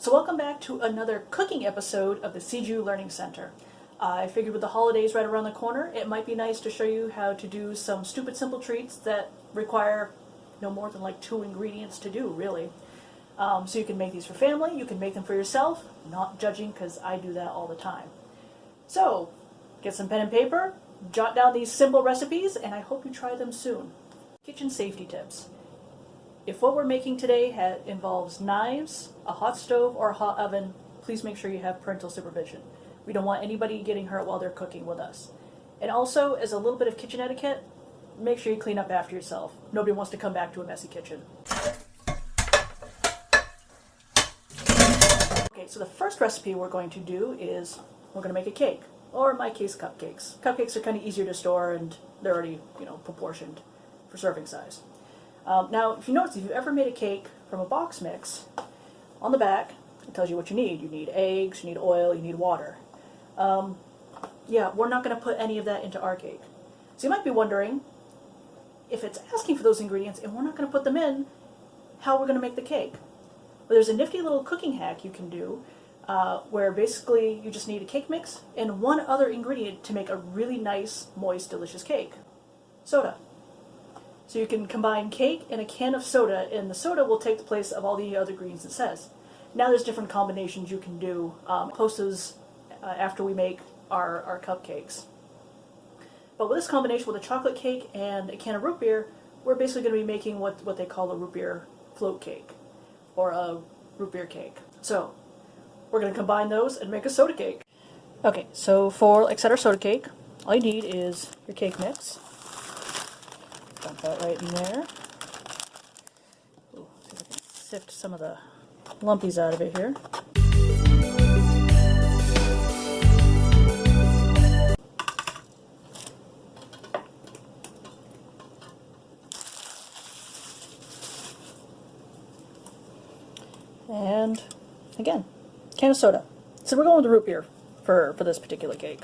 So welcome back to another cooking episode of the CGU Learning Center. I figured with the holidays right around the corner, it might be nice to show you how to do some stupid simple treats that require no more than like 2 ingredients to do, really. So you can make these for family, you can make them for yourself, not judging because I do that all the time. So, get some pen and paper, jot down these simple recipes, and I hope you try them soon. Kitchen safety tips. If what we're making today involves knives, a hot stove, or a hot oven, please make sure you have parental supervision. We don't want anybody getting hurt while they're cooking with us. And also, as a little bit of kitchen etiquette, make sure you clean up after yourself. Nobody wants to come back to a messy kitchen. Okay, so the first recipe we're going to do is we're going to make a cake, or in my case, cupcakes. Cupcakes are kind of easier to store and they're already, proportioned for serving size. Now, if you notice, if you've ever made a cake from a box mix, on the back it tells you what you need. You need eggs, you need oil, you need water. Yeah, we're not going to put any of that into our cake. So you might be wondering, if it's asking for those ingredients and we're not going to put them in, how we're going to make the cake? Well, there's a nifty little cooking hack you can do where basically you just need a cake mix and one other ingredient to make a really nice, moist, delicious cake. Soda. So you can combine cake and a can of soda, and the soda will take the place of all the other ingredients it says. Now there's different combinations you can do. Post those after we make our cupcakes. But with this combination with a chocolate cake and a can of root beer, we're basically going to be making what they call a root beer float cake, or a root beer cake. So we're going to combine those and make a soda cake. Okay, so for like our soda cake, all you need is your cake mix. Dump that right in there. Ooh, see if I can sift some of the lumpies out of it here. And again, can of soda. So we're going with the root beer for this particular cake.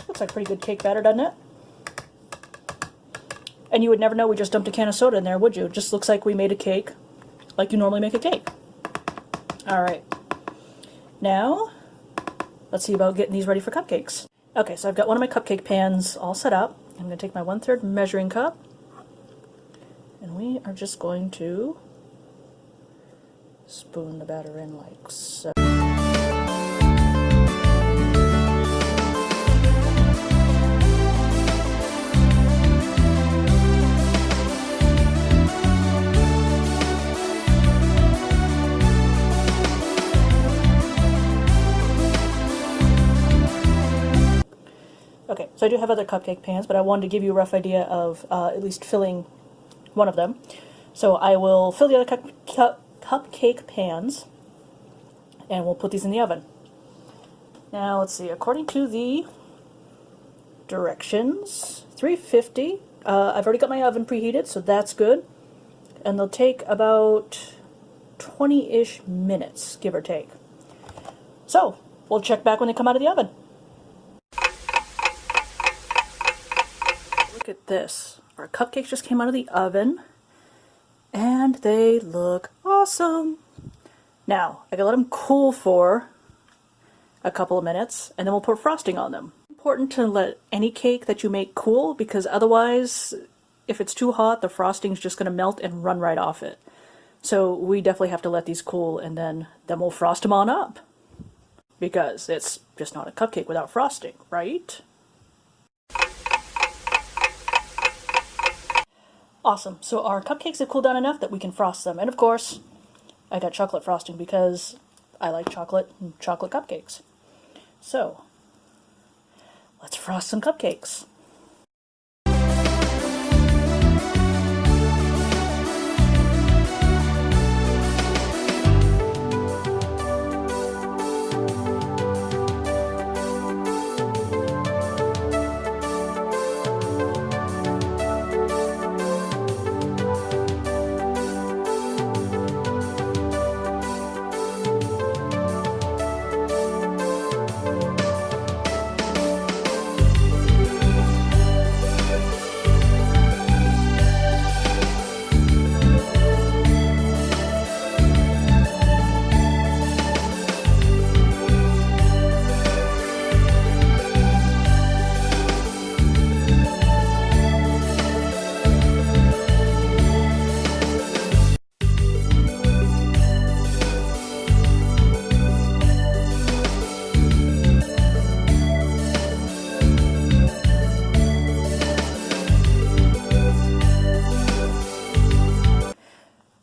Looks like pretty good cake batter, doesn't it? And you would never know we just dumped a can of soda in there, would you? It just looks like we made a cake like you normally make a cake. Alright. Now, let's see about getting these ready for cupcakes. Okay, so I've got one of my cupcake pans all set up. I'm going to take my 1/3 measuring cup, and we are just going to spoon the batter in like so. Okay, so I do have other cupcake pans, but I wanted to give you a rough idea of at least filling one of them. So I will fill the other cupcake pans, and we'll put these in the oven. Now, let's see, according to the directions, 350. I've already got my oven preheated, so that's good. And they'll take about 20-ish minutes, give or take. So, we'll check back when they come out of the oven. Look at this. Our cupcakes just came out of the oven, and they look awesome. Now, I gotta let them cool for a couple of minutes, and then we'll put frosting on them. It's important to let any cake that you make cool, because otherwise, if it's too hot, the frosting's just gonna melt and run right off it. So we definitely have to let these cool, and then we'll frost them on up. because it's just not a cupcake without frosting, right? Awesome, so our cupcakes have cooled down enough that we can frost them. And of course, I got chocolate frosting because I like chocolate and chocolate cupcakes. So, let's frost some cupcakes.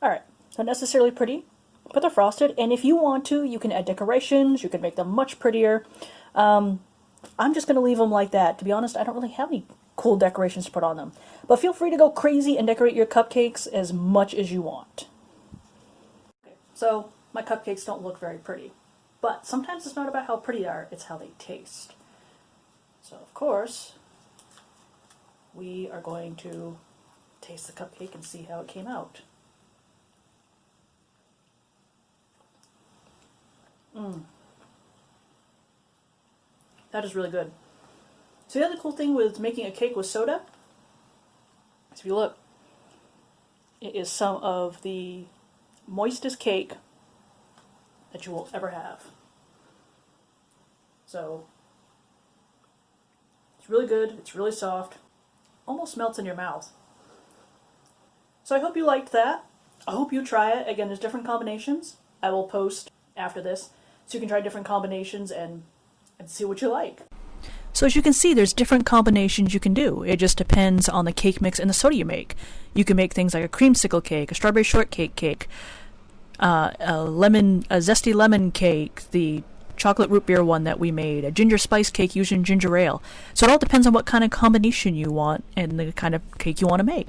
Alright, not necessarily pretty, but they're frosted, and if you want to, you can add decorations, you can make them much prettier. I'm just going to leave them like that. To be honest, I don't really have any cool decorations to put on them. But feel free to go crazy and decorate your cupcakes as much as you want. Okay, so, my cupcakes don't look very pretty. But sometimes it's not about how pretty they are, it's how they taste. So, of course, we are going to taste the cupcake and see how it came out. That is really good. So the other cool thing with making a cake with soda, if you look, it is some of the moistest cake that you will ever have. So it's really good, it's really soft, almost melts in your mouth. So I hope you liked that. I hope you try it. Again, there's different combinations. I will post after this, so you can try different combinations and see what you like. So as you can see, there's different combinations you can do. It just depends on the cake mix and the soda you make. You can make things like a creamsicle cake, a strawberry shortcake cake, a zesty lemon cake, the chocolate root beer one that we made, a ginger spice cake using ginger ale. So it all depends on what kind of combination you want and the kind of cake you want to make.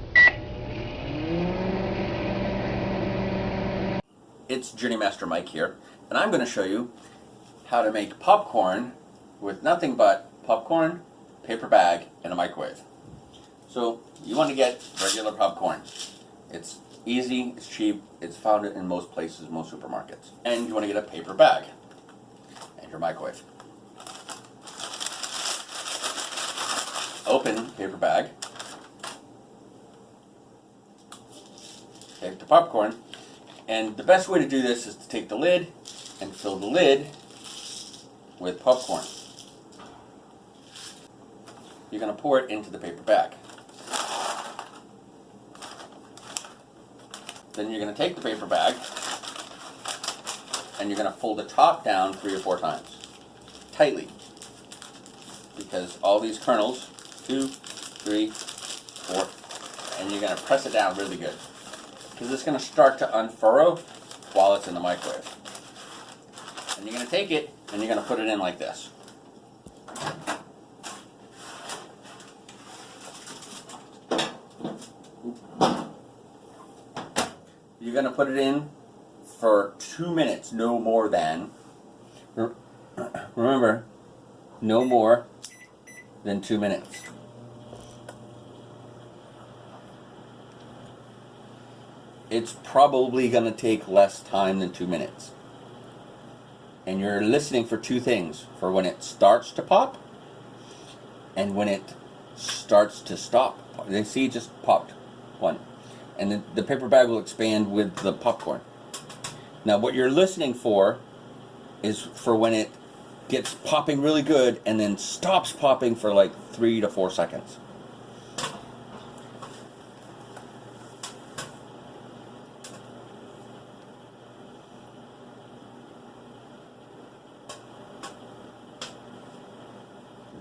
It's Journey Master Mike here, and I'm going to show you how to make popcorn with nothing but popcorn, paper bag, and a microwave. So you want to get regular popcorn. It's easy, it's cheap, it's found in most places, most supermarkets. And you want to get a paper bag and your microwave. Open paper bag. Take the popcorn. And the best way to do this is to take the lid and fill the lid with popcorn. You're going to pour it into the paper bag. Then you're going to take the paper bag and you're going to fold the top down 3 or 4 times. Tightly. Because all these kernels, 2, 3, 4, and you're going to press it down really good. Because it's going to start to unfurrow while it's in the microwave. And you're going to take it and you're going to put it in like this. You're going to put it in for 2 minutes, no more than. Remember, no more than 2 minutes. It's probably going to take less time than 2 minutes. And you're listening for 2 things. For when it starts to pop and when it starts to stop. You see, it just popped. 1. And then the paper bag will expand with the popcorn. Now what you're listening for is for when it gets popping really good and then stops popping for like 3 to 4 seconds.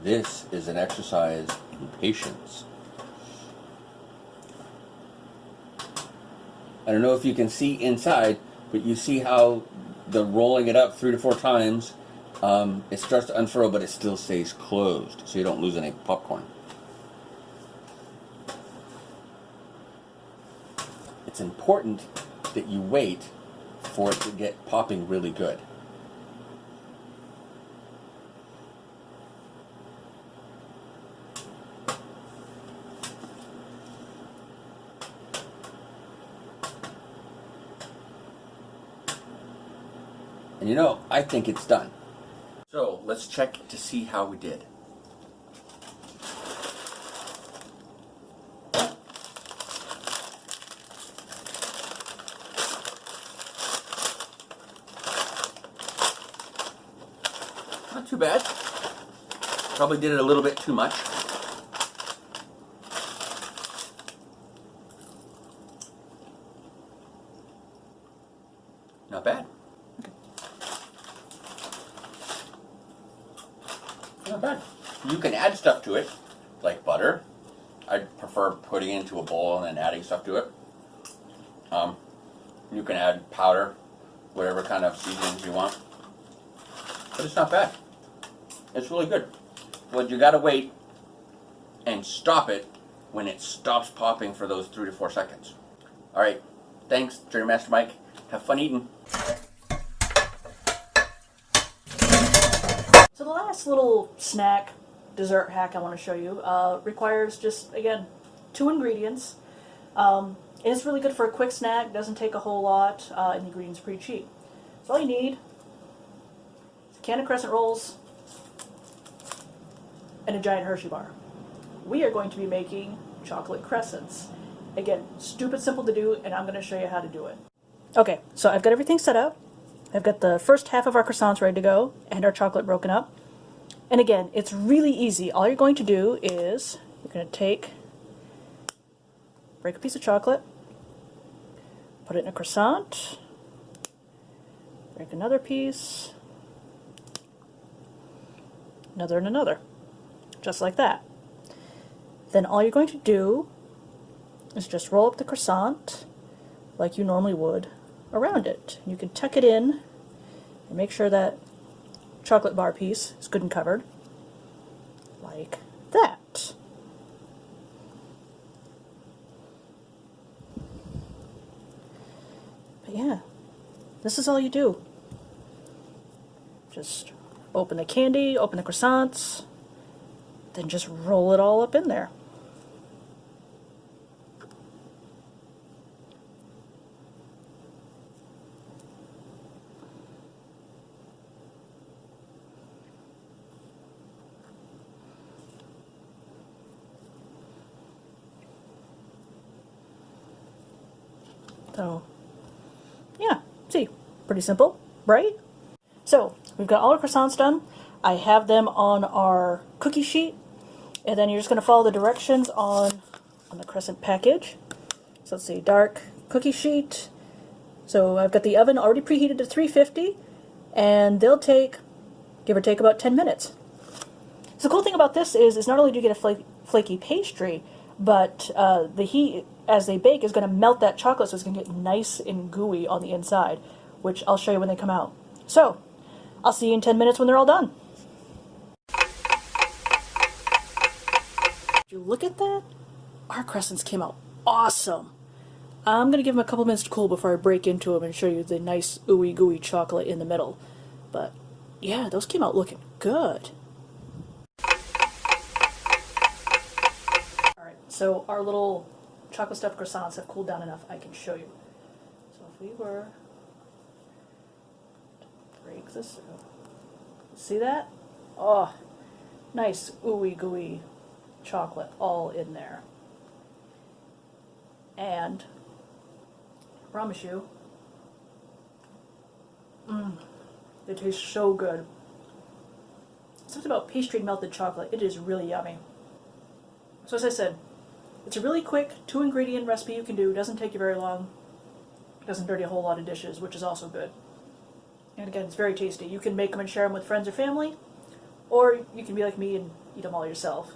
This is an exercise in patience. I don't know if you can see inside, but you see how the rolling it up 3 to 4 times, it starts to unfurl, but it still stays closed, so you don't lose any popcorn. It's important that you wait for it to get popping really good. And you know, I think it's done. So let's check to see how we did. Not too bad. Probably did it a little bit too much. Not bad. Not bad. You can add stuff to it, like butter. I prefer putting it into a bowl and then adding stuff to it. You can add powder, whatever kind of seasonings you want. But it's not bad. It's really good. But you gotta wait and stop it when it stops popping for those 3 to 4 seconds. Alright, thanks, Journey Master Mike. Have fun eating. So the last little snack, dessert hack I want to show you requires just, again, 2 ingredients. It's really good for a quick snack, doesn't take a whole lot, and the ingredients are pretty cheap. So all you need is a can of Crescent rolls and a giant Hershey bar. We are going to be making chocolate crescents. Again, stupid simple to do, and I'm going to show you how to do it. Okay, so I've got everything set up. I've got the first half of our croissants ready to go, and our chocolate broken up. And again, it's really easy. All you're going to do is, you're going to break a piece of chocolate, put it in a croissant, break another piece, another and another, just like that. Then all you're going to do is just roll up the croissant like you normally would around it. You can tuck it in and make sure that chocolate bar piece is good and covered, like that. But yeah, this is all you do. Just open the candy, open the croissants, then just roll it all up in there. So, yeah, see, pretty simple, right? So, we've got all our croissants done. I have them on our cookie sheet, and then you're just going to follow the directions on the Crescent package. So let's see, dark cookie sheet. So I've got the oven already preheated to 350, and they'll take, give or take, about 10 minutes. So the cool thing about this is not only do you get a flaky pastry, but the heat as they bake is going to melt that chocolate, so it's going to get nice and gooey on the inside, which I'll show you when they come out. So, I'll see you in 10 minutes when they're all done. Did you look at that? Our crescents came out awesome. I'm going to give them a couple minutes to cool before I break into them and show you the nice ooey gooey chocolate in the middle. But yeah, those came out looking good. Alright, so our little chocolate stuffed croissants have cooled down enough I can show you. So if we were to break this through, see that? Oh, nice ooey gooey chocolate all in there. And I promise you, they taste so good. Something about pastry melted chocolate, it is really yummy. So as I said, it's a really quick 2-ingredient recipe you can do. It doesn't take you very long. It doesn't dirty a whole lot of dishes, which is also good. And again, it's very tasty. You can make them and share them with friends or family, or you can be like me and eat them all yourself.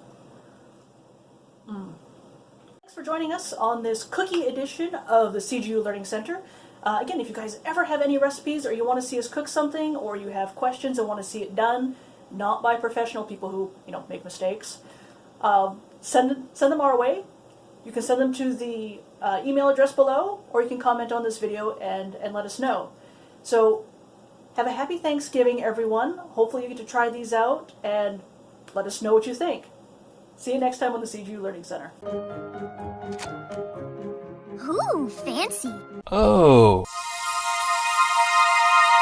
Thanks for joining us on this cookie edition of the CGU Learning Center. Again, if you guys ever have any recipes or you want to see us cook something or you have questions and want to see it done, not by professional people who, make mistakes, send them our way. You can send them to the email address below, or you can comment on this video and let us know. So have a happy Thanksgiving, everyone. Hopefully you get to try these out and let us know what you think. See you next time on the CGU Learning Center. Ooh, fancy. Oh.